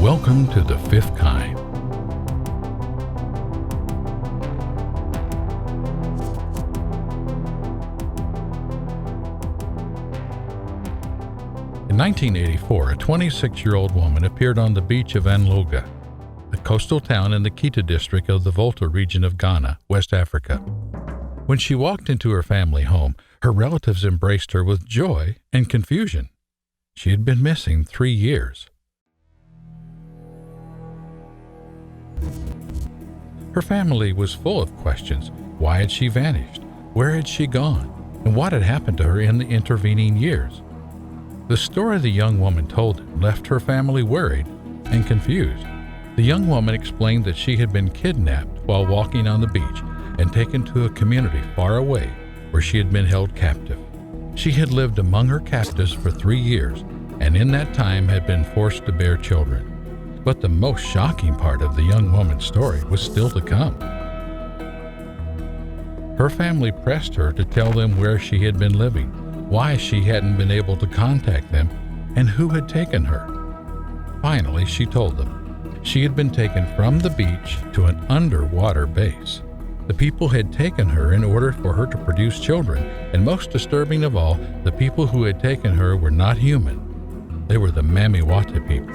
Welcome to The Fifth Kind. In 1984, a 26-year-old woman appeared on the beach of Anloga, a coastal town in the Kita district of the Volta region of Ghana, West Africa. When she walked into her family home, her relatives embraced her with joy and confusion. She had been missing 3 years. Her family was full of questions. Why had she vanished? Where had she gone? And what had happened to her in the intervening years? The story the young woman told them left her family worried and confused. The young woman explained that she had been kidnapped while walking on the beach and taken to a community far away where she had been held captive. She had lived among her captives for 3 years and in that time had been forced to bear children. But the most shocking part of the young woman's story was still to come. Her family pressed her to tell them where she had been living, why she hadn't been able to contact them, and who had taken her. Finally, she told them. She had been taken from the beach to an underwater base. The people had taken her in order for her to produce children, and most disturbing of all, the people who had taken her were not human. They were the Mamiwata people.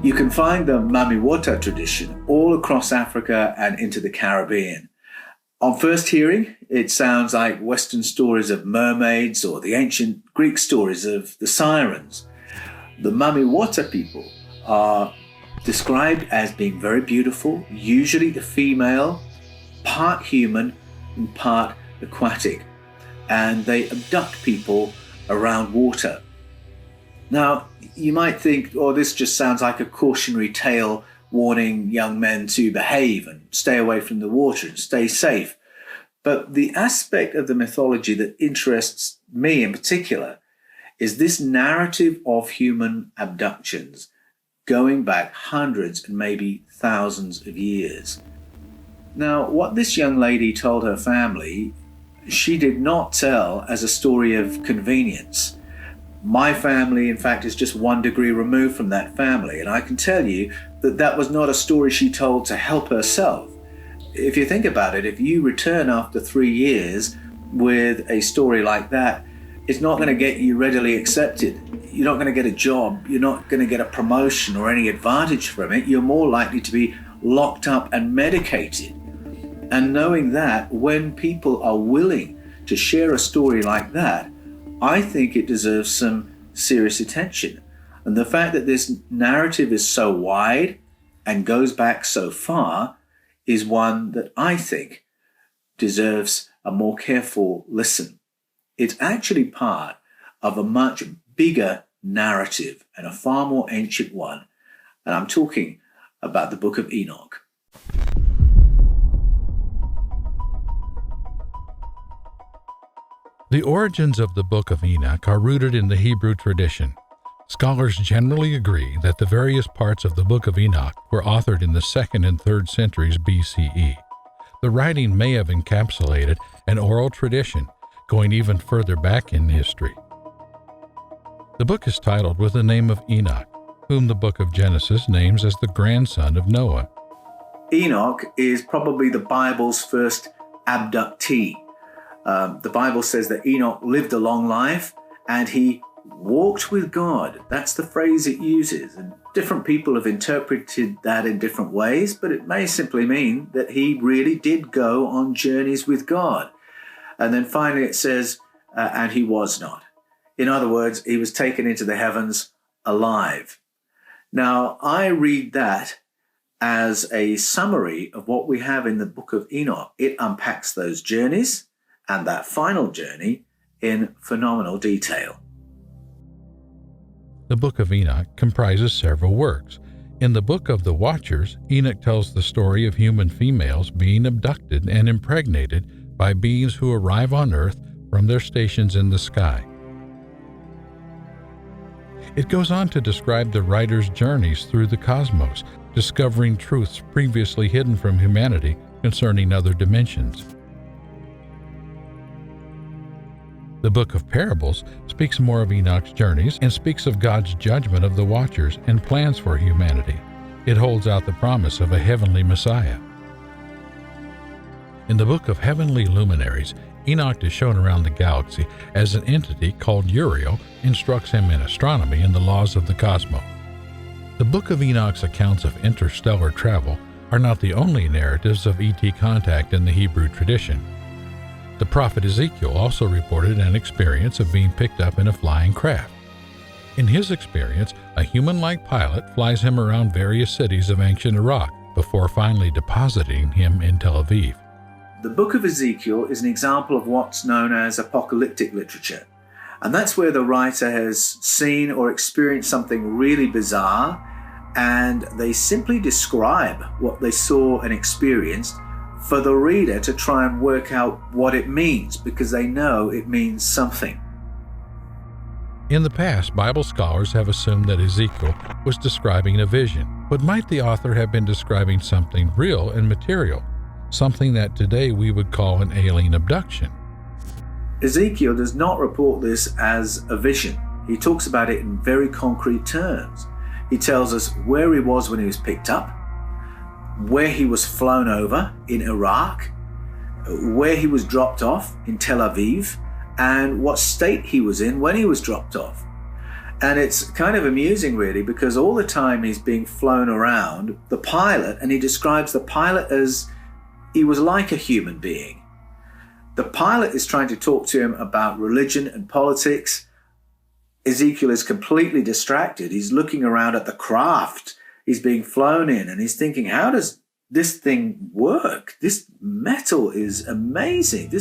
You can find the Mamiwata tradition all across Africa and into the Caribbean. On first hearing, it sounds like Western stories of mermaids or the ancient Greek stories of the sirens. The Mamiwata people are described as being very beautiful, usually the female, part human and part aquatic, and they abduct people around water. Now, you might think, oh, this just sounds like a cautionary tale warning young men to behave and stay away from the water and stay safe. But the aspect of the mythology that interests me in particular is this narrative of human abductions going back hundreds and maybe thousands of years. Now, what this young lady told her family, she did not tell as a story of convenience. My family, in fact, is just 1 degree removed from that family, and I can tell you that that was not a story she told to help herself. If you think about it, if you return after 3 years with a story like that, it's not going to get you readily accepted. You're not going to get a job. You're not going to get a promotion or any advantage from it. You're more likely to be locked up and medicated. And knowing that, when people are willing to share a story like that, I think it deserves some serious attention. And the fact that this narrative is so wide and goes back so far is one that I think deserves a more careful listen. It's actually part of a much bigger narrative and a far more ancient one. And I'm talking about the Book of Enoch. The origins of the Book of Enoch are rooted in the Hebrew tradition. Scholars generally agree that the various parts of the Book of Enoch were authored in the 2nd and 3rd centuries BCE. The writing may have encapsulated an oral tradition going even further back in history. The book is titled with the name of Enoch, whom the Book of Genesis names as the grandson of Noah. Enoch is probably the Bible's first abductee. The Bible says that Enoch lived a long life and he walked with God. That's the phrase it uses. And different people have interpreted that in different ways, but it may simply mean that he really did go on journeys with God. And then finally it says, and he was not. In other words, he was taken into the heavens alive. Now, I read that as a summary of what we have in the Book of Enoch. It unpacks those journeys and that final journey in phenomenal detail. The Book of Enoch comprises several works. In the Book of the Watchers, Enoch tells the story of human females being abducted and impregnated by beings who arrive on Earth from their stations in the sky. It goes on to describe the writer's journeys through the cosmos, discovering truths previously hidden from humanity concerning other dimensions. The book of Parables speaks more of Enoch's journeys and speaks of God's judgment of the Watchers and plans for humanity. It holds out the promise of a heavenly Messiah. In the book of Heavenly Luminaries, Enoch is shown around the galaxy as an entity called Uriel instructs him in astronomy and the laws of the cosmos. The book of Enoch's accounts of interstellar travel are not the only narratives of ET contact in the Hebrew tradition. The prophet Ezekiel also reported an experience of being picked up in a flying craft. In his experience, a human-like pilot flies him around various cities of ancient Iraq before finally depositing him in Tel Aviv. The book of Ezekiel is an example of what's known as apocalyptic literature. And that's where the writer has seen or experienced something really bizarre, and they simply describe what they saw and experienced for the reader to try and work out what it means, because they know it means something. In the past, Bible scholars have assumed that Ezekiel was describing a vision, but might the author have been describing something real and material, something that today we would call an alien abduction? Ezekiel does not report this as a vision. He talks about it in very concrete terms. He tells us where he was when he was picked up, where he was flown over in Iraq, where he was dropped off in Tel Aviv, and what state he was in when he was dropped off. And it's kind of amusing, really, because all the time he's being flown around, the pilot, and he describes the pilot as he was like a human being. The pilot is trying to talk to him about religion and politics. Ezekiel is completely distracted. He's looking around at the craft he's being flown in, and he's thinking, how does this thing work? This metal is amazing.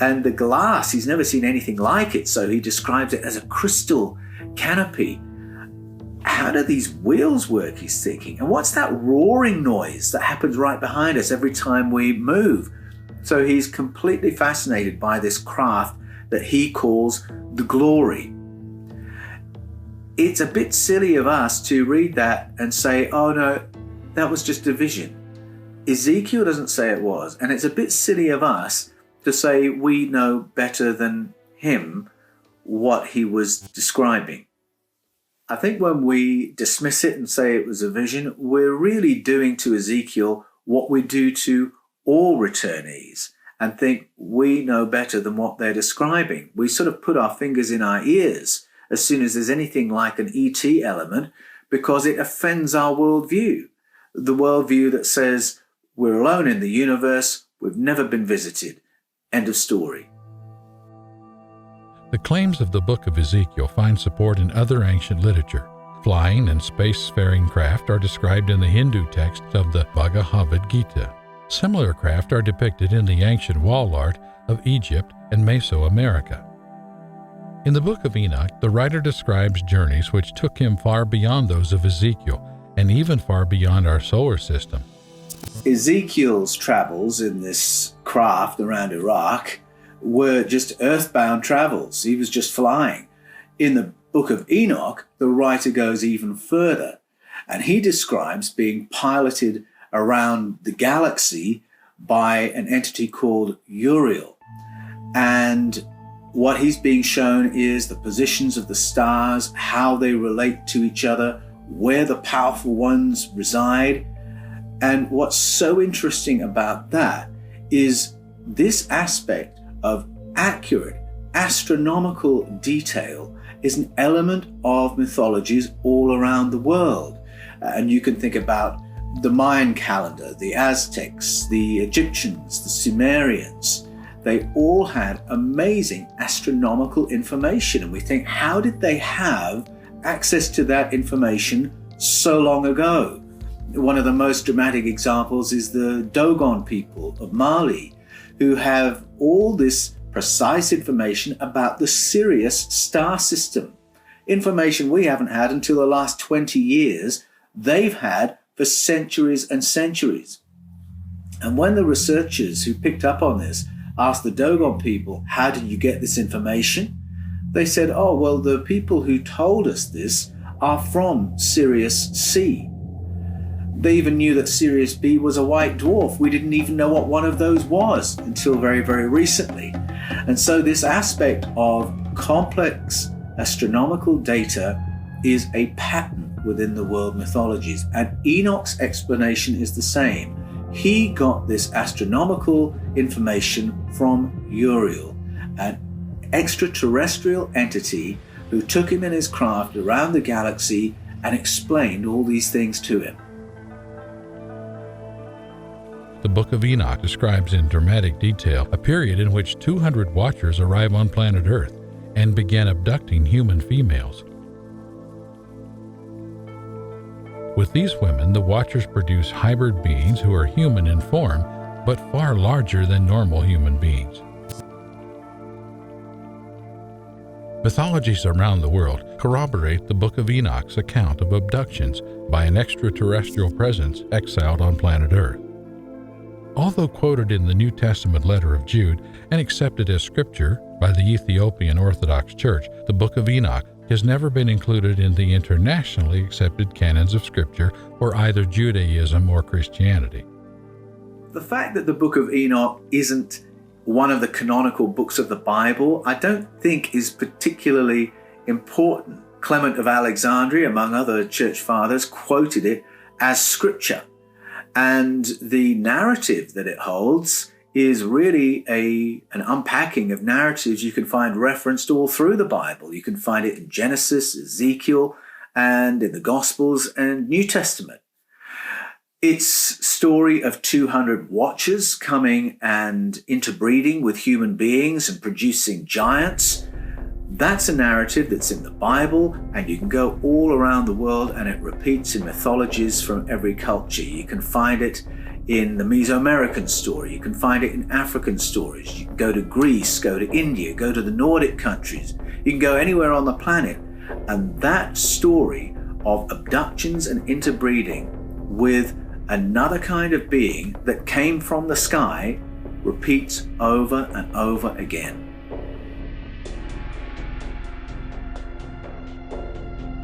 And the glass, he's never seen anything like it, so he describes it as a crystal canopy. How do these wheels work, he's thinking? And what's that roaring noise that happens right behind us every time we move? So he's completely fascinated by this craft that he calls the glory. It's a bit silly of us to read that and say, oh no, that was just a vision. Ezekiel doesn't say it was, and it's a bit silly of us to say we know better than him what he was describing. I think when we dismiss it and say it was a vision, we're really doing to Ezekiel what we do to all returnees and think we know better than what they're describing. We sort of put our fingers in our ears as soon as there's anything like an ET element, because it offends our worldview. The worldview that says we're alone in the universe, we've never been visited. End of story. The claims of the book of Ezekiel find support in other ancient literature. Flying and spacefaring craft are described in the Hindu text of the Bhagavad Gita. Similar craft are depicted in the ancient wall art of Egypt and Mesoamerica. In the book of Enoch, the writer describes journeys which took him far beyond those of Ezekiel, and even far beyond our solar system. Ezekiel's travels in this craft around Iraq were just earthbound travels. He was just flying. In the book of Enoch, the writer goes even further, and he describes being piloted around the galaxy by an entity called Uriel. And what he's being shown is the positions of the stars, how they relate to each other, where the powerful ones reside. And what's so interesting about that is this aspect of accurate astronomical detail is an element of mythologies all around the world. And you can think about the Mayan calendar, the Aztecs, the Egyptians, the Sumerians. They all had amazing astronomical information. And we think, how did they have access to that information so long ago? One of the most dramatic examples is the Dogon people of Mali, who have all this precise information about the Sirius star system. Information we haven't had until the last 20 years, they've had for centuries and centuries. And when the researchers who picked up on this asked the Dogon people, how did you get this information? They said, oh, well, the people who told us this are from Sirius C. They even knew that Sirius B was a white dwarf. We didn't even know what one of those was until very, very recently. And so this aspect of complex astronomical data is a pattern within the world mythologies. And Enoch's explanation is the same. He got this astronomical information from Uriel, an extraterrestrial entity who took him in his craft around the galaxy and explained all these things to him. The Book of Enoch describes in dramatic detail a period in which 200 watchers arrive on planet Earth and begin abducting human females. With these women, the watchers produce hybrid beings who are human in form, but far larger than normal human beings. Mythologies around the world corroborate the Book of Enoch's account of abductions by an extraterrestrial presence exiled on planet Earth. Although quoted in the New Testament letter of Jude and accepted as scripture by the Ethiopian Orthodox Church, the Book of Enoch has never been included in the internationally accepted canons of scripture for either Judaism or Christianity. The fact that the Book of Enoch isn't one of the canonical books of the Bible, I don't think is particularly important. Clement of Alexandria, among other church fathers, quoted it as scripture. And the narrative that it holds is really an unpacking of narratives you can find referenced all through the Bible. You can find it in Genesis, Ezekiel, and in the Gospels and New Testament. Its story of 200 watchers coming and interbreeding with human beings and producing giants, that's a narrative that's in the Bible, and you can go all around the world and it repeats in mythologies from every culture. You can find it in the Mesoamerican story, you can find it in African stories, you can go to Greece, go to India, go to the Nordic countries, you can go anywhere on the planet. And that story of abductions and interbreeding with another kind of being that came from the sky repeats over and over again.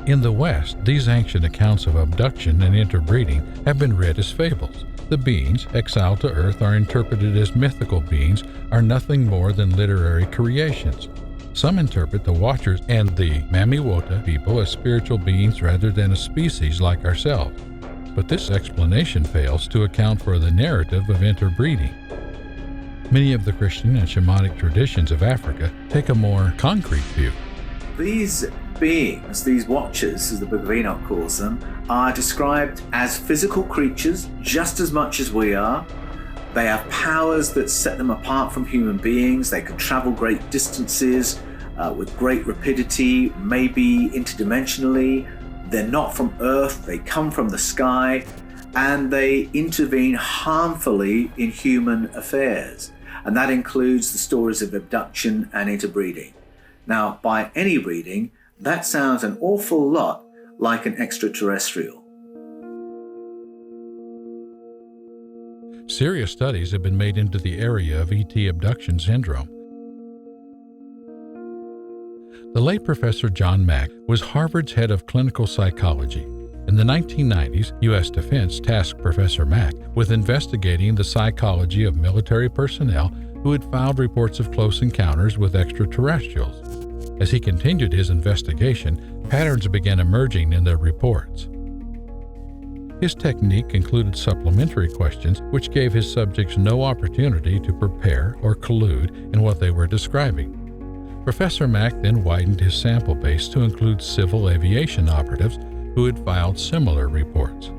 In the West, these ancient accounts of abduction and interbreeding have been read as fables. The beings, exiled to Earth, are interpreted as mythical beings, are nothing more than literary creations. Some interpret the Watchers and the Mamiwota people as spiritual beings rather than a species like ourselves. But this explanation fails to account for the narrative of interbreeding. Many of the Christian and shamanic traditions of Africa take a more concrete view. These beings, these watchers, as the Book of Enoch calls them, are described as physical creatures just as much as we are. They have powers that set them apart from human beings. They can travel great distances with great rapidity, maybe interdimensionally. They're not from Earth, they come from the sky, and they intervene harmfully in human affairs. And that includes the stories of abduction and interbreeding. Now, by any reading, that sounds an awful lot like an extraterrestrial. Serious studies have been made into the area of ET abduction syndrome. The late Professor John Mack was Harvard's head of clinical psychology. In the 1990s, U.S. Defense tasked Professor Mack with investigating the psychology of military personnel who had filed reports of close encounters with extraterrestrials. As he continued his investigation, patterns began emerging in their reports. His technique included supplementary questions which gave his subjects no opportunity to prepare or collude in what they were describing. Professor Mack then widened his sample base to include civil aviation operatives who had filed similar reports.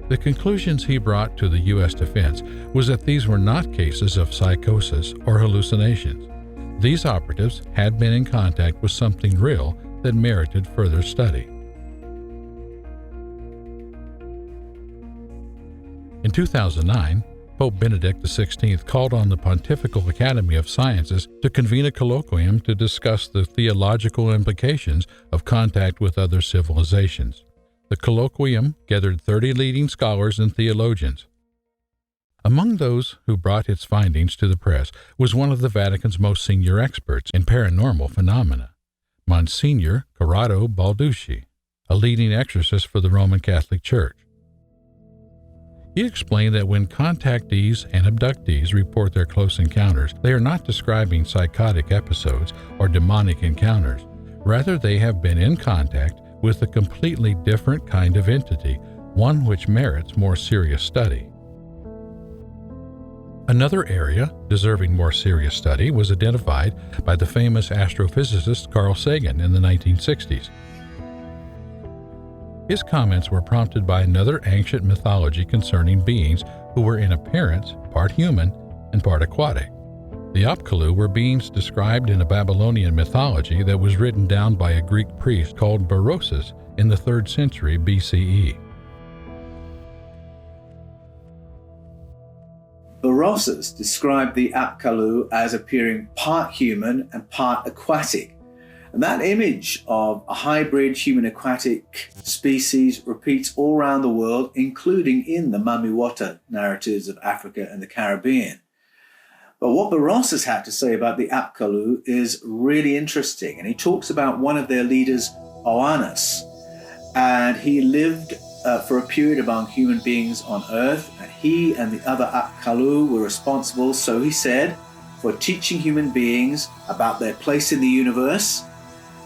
The conclusions he brought to the U.S. Defense was that these were not cases of psychosis or hallucinations. These operatives had been in contact with something real that merited further study. In 2009, Pope Benedict XVI called on the Pontifical Academy of Sciences to convene a colloquium to discuss the theological implications of contact with other civilizations. The colloquium gathered 30 leading scholars and theologians. Among those who brought its findings to the press was one of the Vatican's most senior experts in paranormal phenomena, Monsignor Corrado Balducci, a leading exorcist for the Roman Catholic Church. He explained that when contactees and abductees report their close encounters, they are not describing psychotic episodes or demonic encounters. Rather, they have been in contact with a completely different kind of entity, one which merits more serious study. Another area deserving more serious study was identified by the famous astrophysicist Carl Sagan in the 1960s. His comments were prompted by another ancient mythology concerning beings who were in appearance part human and part aquatic. The Apkallu were beings described in a Babylonian mythology that was written down by a Greek priest called Berosus in the 3rd century BCE. Berosus described the Apkallu as appearing part human and part aquatic. And that image of a hybrid human-aquatic species repeats all around the world, including in the Mamiwata narratives of Africa and the Caribbean. But what Berosus had to say about the Apkallu is really interesting. And he talks about one of their leaders, Oannes. And he lived for a period among human beings on Earth. And he and the other Apkallu were responsible, so he said, for teaching human beings about their place in the universe.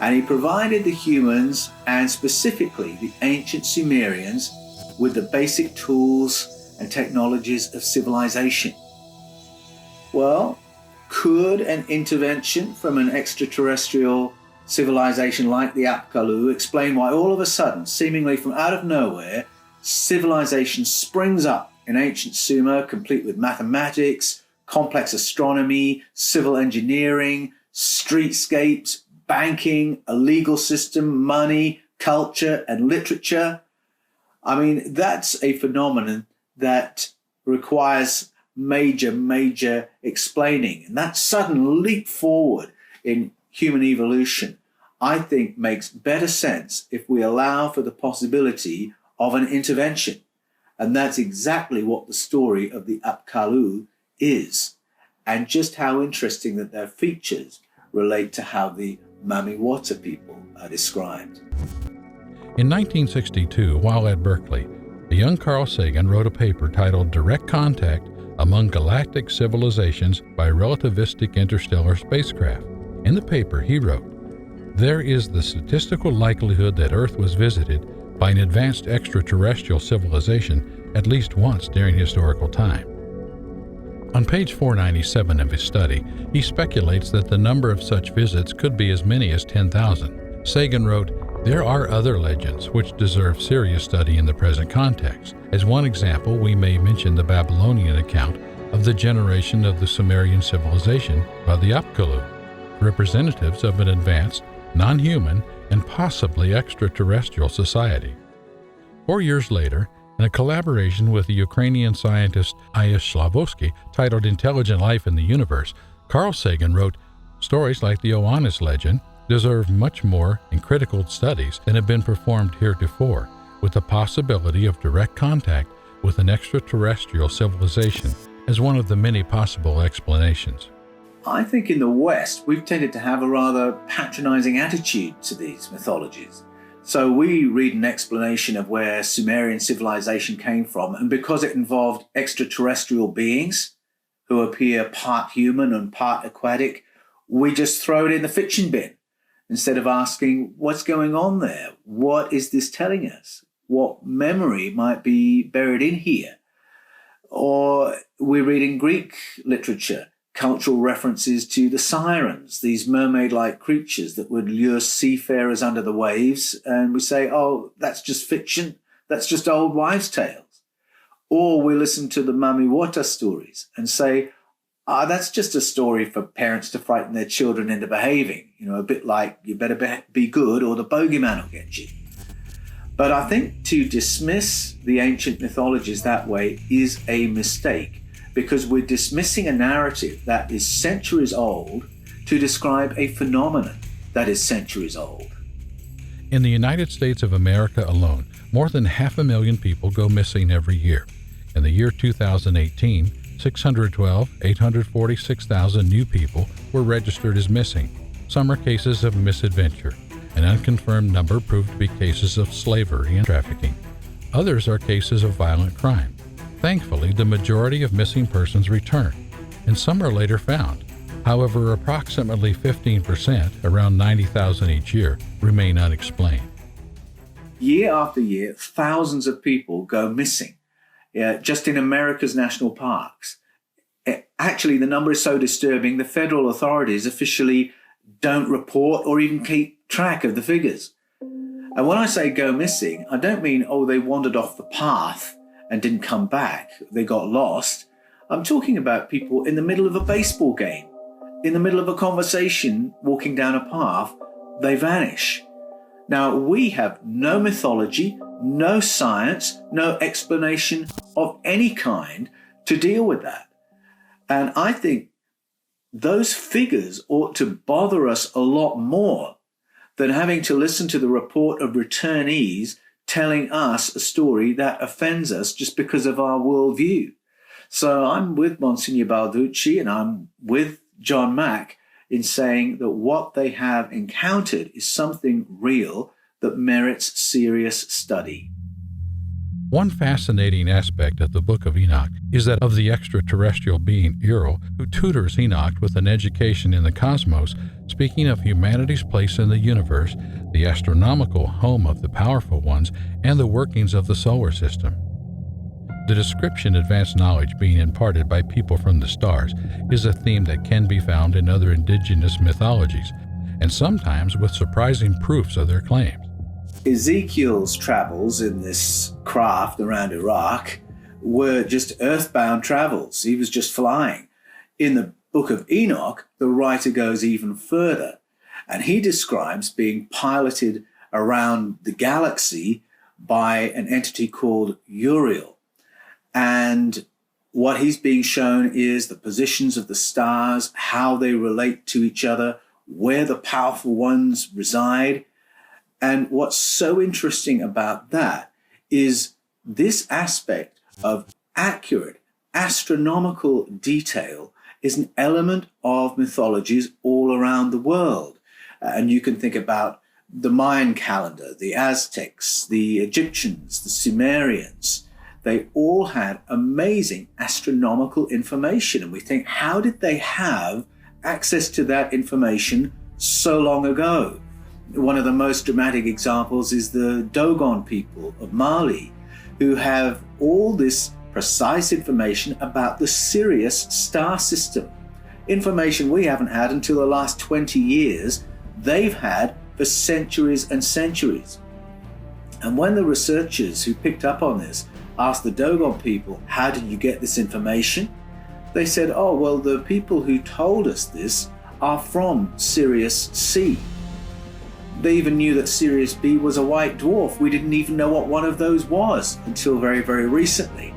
And he provided the humans, and specifically the ancient Sumerians, with the basic tools and technologies of civilization. Well, could an intervention from an extraterrestrial civilization like the Apkallu explain why all of a sudden, seemingly from out of nowhere, civilization springs up in ancient Sumer, complete with mathematics, complex astronomy, civil engineering, streetscapes, banking, a legal system, money, culture, and literature? I mean, that's a phenomenon that requires major explaining. And that sudden leap forward in human evolution, I think, makes better sense if we allow for the possibility of an intervention. And that's exactly what the story of the Apkallu is. And just how interesting that their features relate to how the Mamiwata people are described. In 1962, while at Berkeley, the young Carl Sagan wrote a paper titled Direct Contact Among Galactic Civilizations by Relativistic Interstellar Spacecraft. In the paper, he wrote, "There is the statistical likelihood that Earth was visited by an advanced extraterrestrial civilization at least once during historical time." On page 497 of his study, he speculates that the number of such visits could be as many as 10,000. Sagan wrote, "There are other legends which deserve serious study in the present context. As one example, we may mention the Babylonian account of the generation of the Sumerian civilization by the Apkallu, representatives of an advanced, non-human, and possibly extraterrestrial society." 4 years later, in a collaboration with the Ukrainian scientist Iash Slavovsky titled Intelligent Life in the Universe, Carl Sagan wrote, "Stories like the Oannes legend deserve much more and critical studies than have been performed heretofore, with the possibility of direct contact with an extraterrestrial civilization as one of the many possible explanations." I think in the West, we've tended to have a rather patronizing attitude to these mythologies. So we read an explanation of where Sumerian civilization came from, and because it involved extraterrestrial beings who appear part human and part aquatic, we just throw it in the fiction bin instead of asking what's going on there. What is this telling us? What memory might be buried in here? Or we read in Greek literature cultural references to the sirens, these mermaid-like creatures that would lure seafarers under the waves, and we say, oh, that's just fiction, that's just old wives' tales. Or we listen to the Mamiwata stories and say, that's just a story for parents to frighten their children into behaving, a bit like you better be good or the bogeyman will get you. But I think to dismiss the ancient mythologies that way is a mistake, because we're dismissing a narrative that is centuries old to describe a phenomenon that is centuries old. In the United States of America alone, more than 500,000 people go missing every year. In the year 2018, 846,000 new people were registered as missing. Some are cases of misadventure. An unconfirmed number proved to be cases of slavery and trafficking. Others are cases of violent crime. Thankfully, the majority of missing persons return, and some are later found. However, approximately 15%, around 90,000 each year, remain unexplained. Year after year, thousands of people go missing, just in America's national parks. Actually, the number is so disturbing, the federal authorities officially don't report or even keep track of the figures. And when I say go missing, I don't mean, they wandered off the path and didn't come back, they got lost. I'm talking about people in the middle of a baseball game, in the middle of a conversation, walking down a path, they vanish. Now, we have no mythology, no science, no explanation of any kind to deal with that. And I think those figures ought to bother us a lot more than having to listen to the report of returnees telling us a story that offends us just because of our worldview. So I'm with Monsignor Balducci and I'm with John Mack in saying that what they have encountered is something real that merits serious study. One fascinating aspect of the Book of Enoch is that of the extraterrestrial being Ero, who tutors Enoch with an education in the cosmos, speaking of humanity's place in the universe, the astronomical home of the powerful ones, and the workings of the solar system. The description advanced knowledge being imparted by people from the stars is a theme that can be found in other indigenous mythologies, and sometimes with surprising proofs of their claims. Ezekiel's travels in this craft around Iraq were just earthbound travels. He was just flying. In the Book of Enoch, the writer goes even further, and he describes being piloted around the galaxy by an entity called Uriel. And what he's being shown is the positions of the stars, how they relate to each other, where the powerful ones reside. And what's so interesting about that is this aspect of accurate astronomical detail is an element of mythologies all around the world. And you can think about the Mayan calendar, the Aztecs, the Egyptians, the Sumerians. They all had amazing astronomical information. And we think, how did they have access to that information so long ago? One of the most dramatic examples is the Dogon people of Mali, who have all this precise information about the Sirius star system. Information we haven't had until the last 20 years, they've had for centuries and centuries. And when the researchers who picked up on this asked the Dogon people, how did you get this information? They said, the people who told us this are from Sirius C. They even knew that Sirius B was a white dwarf. We didn't even know what one of those was until very, very recently.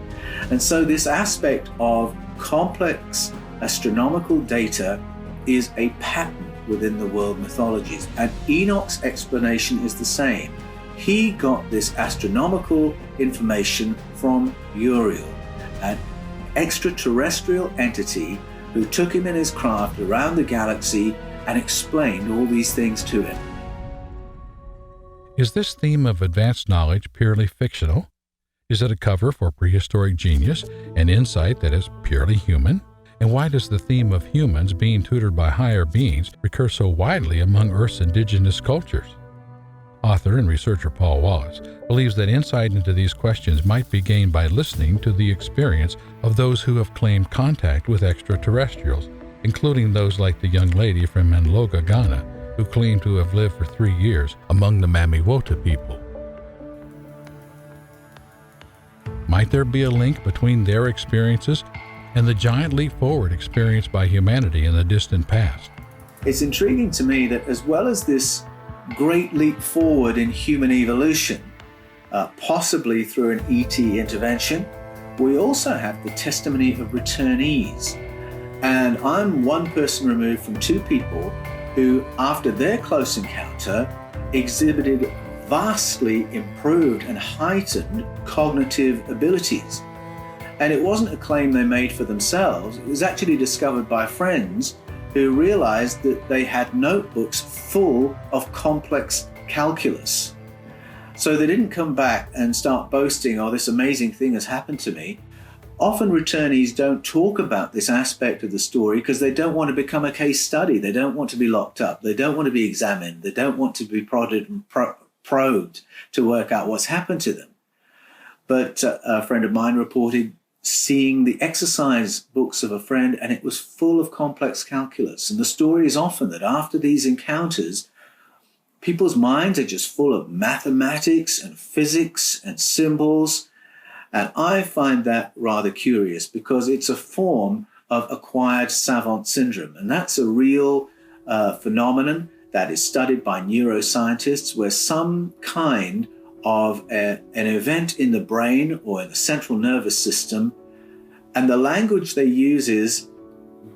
And so this aspect of complex astronomical data is a pattern within the world mythologies. And Enoch's explanation is the same. He got this astronomical information from Uriel, an extraterrestrial entity who took him in his craft around the galaxy and explained all these things to him. Is this theme of advanced knowledge purely fictional? Is it a cover for prehistoric genius, an insight that is purely human? And why does the theme of humans being tutored by higher beings recur so widely among Earth's indigenous cultures? Author and researcher Paul Wallace believes that insight into these questions might be gained by listening to the experience of those who have claimed contact with extraterrestrials, including those like the young lady from Menloga, Ghana, who claimed to have lived for 3 years among the Mamiwota people. Might there be a link between their experiences and the giant leap forward experienced by humanity in the distant past? It's intriguing to me that as well as this great leap forward in human evolution, possibly through an ET intervention, we also have the testimony of returnees. And I'm one person removed from two people who, after their close encounter, exhibited vastly improved and heightened cognitive abilities. And it wasn't a claim they made for themselves. It was actually discovered by friends who realized that they had notebooks full of complex calculus. So they didn't come back and start boasting, this amazing thing has happened to me. often returnees don't talk about this aspect of the story because they don't want to become a case study. They don't want to be locked up. They don't want to be examined. They don't want to be prodded and probed to work out what's happened to them. But a friend of mine reported seeing the exercise books of a friend, and it was full of complex calculus. And the story is often that after these encounters, people's minds are just full of mathematics and physics and symbols. And I find that rather curious because it's a form of acquired savant syndrome. And that's a real phenomenon that is studied by neuroscientists, where some kind of an event in the brain or in the central nervous system, and the language they use is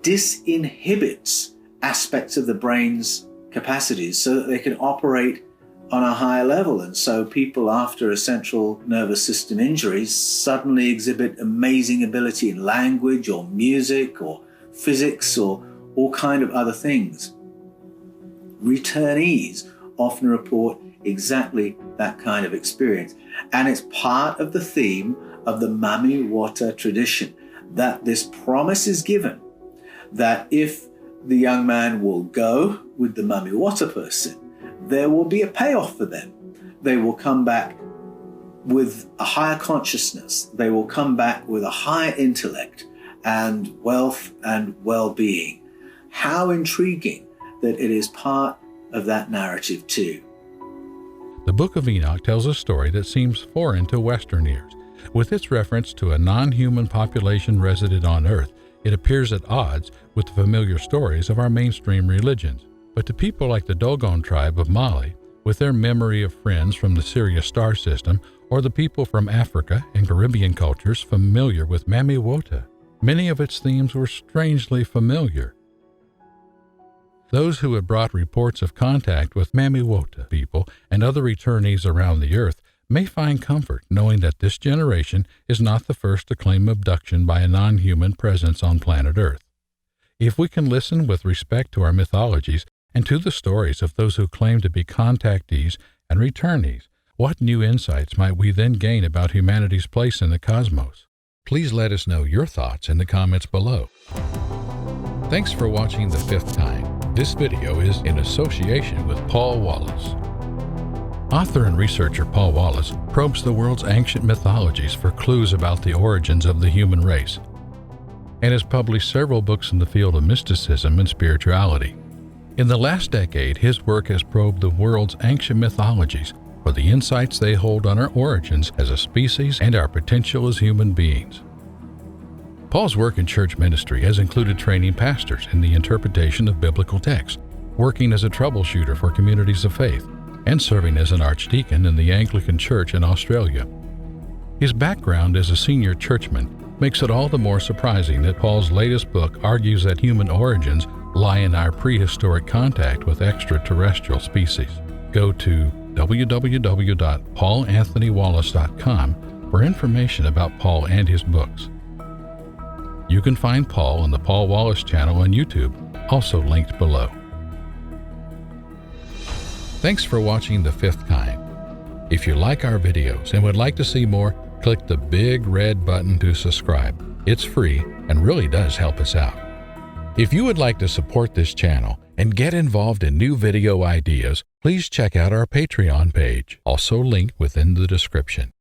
disinhibits aspects of the brain's capacities so that they can operate on a higher level. And so people after a central nervous system injury suddenly exhibit amazing ability in language or music or physics or all kind of other things. Returnees often report exactly that kind of experience. And it's part of the theme of the Mami Wata tradition, that this promise is given that if the young man will go with the Mami Wata person, there will be a payoff for them. They will come back with a higher consciousness. They will come back with a higher intellect and wealth and well-being. How intriguing that it is part of that narrative too. The Book of Enoch tells a story that seems foreign to Western ears. With its reference to a non-human population resident on Earth, it appears at odds with the familiar stories of our mainstream religions. But to people like the Dogon tribe of Mali, with their memory of friends from the Sirius star system, or the people from Africa and Caribbean cultures familiar with Mami Wata, many of its themes were strangely familiar. Those who had brought reports of contact with Mami Wata people and other returnees around the Earth may find comfort knowing that this generation is not the first to claim abduction by a non-human presence on planet Earth. If we can listen with respect to our mythologies and to the stories of those who claim to be contactees and returnees, what new insights might we then gain about humanity's place in the cosmos? Please let us know your thoughts in the comments below. Thanks for watching The Fifth Kind. This video is in association with Paul Wallace. Author and researcher Paul Wallace probes the world's ancient mythologies for clues about the origins of the human race, and has published several books in the field of mysticism and spirituality. In the last decade, his work has probed the world's ancient mythologies for the insights they hold on our origins as a species and our potential as human beings. Paul's work in church ministry has included training pastors in the interpretation of biblical texts, working as a troubleshooter for communities of faith, and serving as an archdeacon in the Anglican Church in Australia. His background as a senior churchman makes it all the more surprising that Paul's latest book argues that human origins lie in our prehistoric contact with extraterrestrial species. Go to www.paulanthonywallace.com for information about Paul and his books. You can find Paul on the Paul Wallace channel on YouTube, also linked below. Thanks for watching The Fifth Kind. If you like our videos and would like to see more, click the big red button to subscribe. It's free and really does help us out. If you would like to support this channel and get involved in new video ideas, please check out our Patreon page, also linked within the description.